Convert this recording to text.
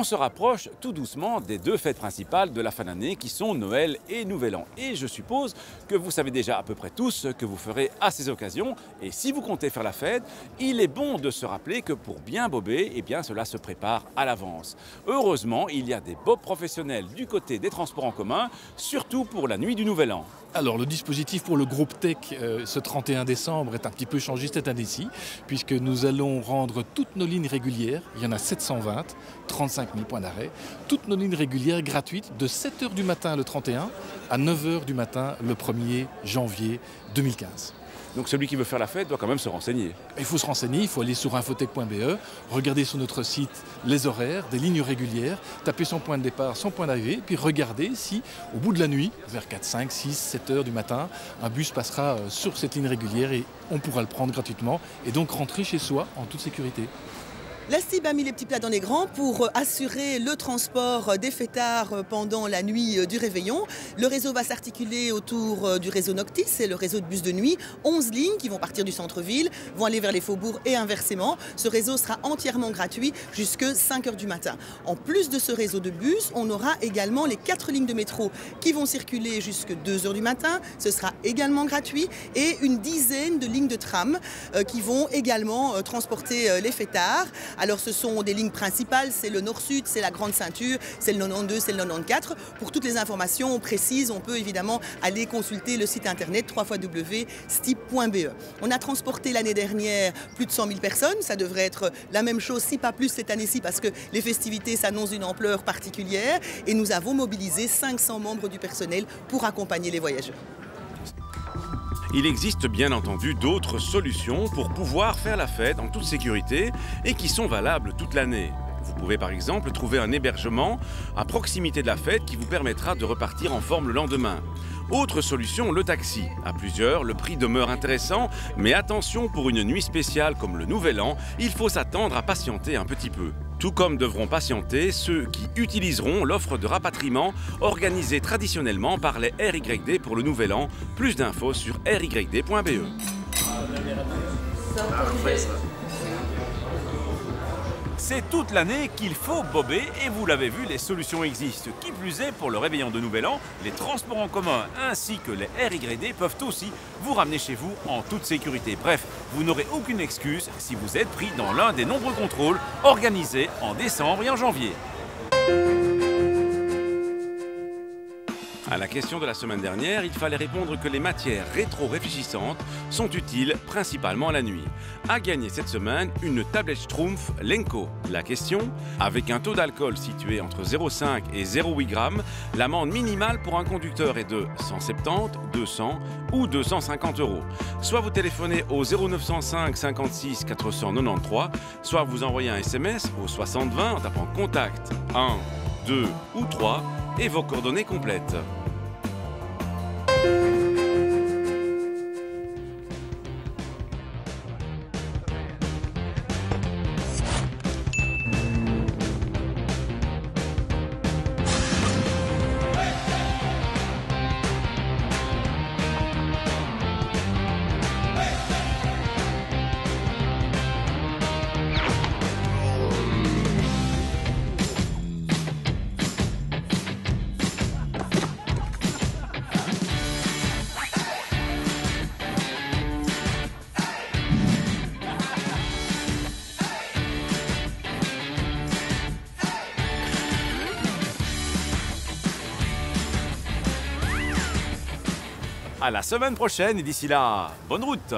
se rapproche tout doucement des deux fêtes principales de la fin d'année qui sont Noël et Nouvel An. Et je suppose que vous savez déjà à peu près tous ce que vous ferez à ces occasions. Et si vous comptez faire la fête, il est bon de se rappeler que pour bien bober, eh bien cela se prépare à l'avance. Heureusement, il y a des bobs professionnels du côté des transports en commun, surtout pour la nuit du Nouvel An. Alors le dispositif pour le groupe Tech ce 31 décembre est un petit peu changé cette année-ci, puisque nous allons rendre toutes nos lignes régulières, il y en a 720, 35 000 points d'arrêt, toutes nos lignes régulières gratuites de 7 h du matin le 31 à 9 h du matin le 1er janvier 2015. Donc celui qui veut faire la fête doit quand même se renseigner. Il faut se renseigner, il faut aller sur infotech.be, regarder sur notre site les horaires des lignes régulières, taper son point de départ, son point d'arrivée, puis regarder si au bout de la nuit, vers 4, 5, 6, 7 heures du matin, un bus passera sur cette ligne régulière et on pourra le prendre gratuitement et donc rentrer chez soi en toute sécurité. La STIB a mis les petits plats dans les grands pour assurer le transport des fêtards pendant la nuit du réveillon. Le réseau va s'articuler autour du réseau Noctis, c'est le réseau de bus de nuit. 11 lignes qui vont partir du centre-ville, vont aller vers les faubourgs et inversement. Ce réseau sera entièrement gratuit jusque 5 h du matin. En plus de ce réseau de bus, on aura également les 4 lignes de métro qui vont circuler jusque 2 h du matin. Ce sera également gratuit. Et une dizaine de lignes de tram qui vont également transporter les fêtards. Alors ce sont des lignes principales, c'est le nord-sud, c'est la grande ceinture, c'est le 92, c'est le 94. Pour toutes les informations précises, on peut évidemment aller consulter le site internet www.stib.be. On a transporté l'année dernière plus de 100 000 personnes, ça devrait être la même chose, si pas plus cette année-ci, parce que les festivités s'annoncent d'une ampleur particulière et nous avons mobilisé 500 membres du personnel pour accompagner les voyageurs. Il existe bien entendu d'autres solutions pour pouvoir faire la fête en toute sécurité et qui sont valables toute l'année. Vous pouvez par exemple trouver un hébergement à proximité de la fête qui vous permettra de repartir en forme le lendemain. Autre solution, le taxi. À plusieurs, le prix demeure intéressant, mais attention, pour une nuit spéciale comme le Nouvel An, il faut s'attendre à patienter un petit peu. Tout comme devront patienter ceux qui utiliseront l'offre de rapatriement organisée traditionnellement par les RYD pour le Nouvel An. Plus d'infos sur ryd.be. C'est toute l'année qu'il faut bober et vous l'avez vu, les solutions existent. Qui plus est, pour le réveillon de Nouvel An, les transports en commun ainsi que les RYD peuvent aussi vous ramener chez vous en toute sécurité. Bref, vous n'aurez aucune excuse si vous êtes pris dans l'un des nombreux contrôles organisés en décembre et en janvier. À la question de la semaine dernière, il fallait répondre que les matières rétro-réfléchissantes sont utiles principalement la nuit. À gagner cette semaine, une tablette Schtroumpf Lenko. La question, avec un taux d'alcool situé entre 0,5 et 0,8 grammes, l'amende minimale pour un conducteur est de 170, 200 ou 250 €. Soit vous téléphonez au 0905 56 493, soit vous envoyez un SMS au 6020 en tapant contact 1, 2 ou 3 et vos coordonnées complètes. À la semaine prochaine et d'ici là, bonne route!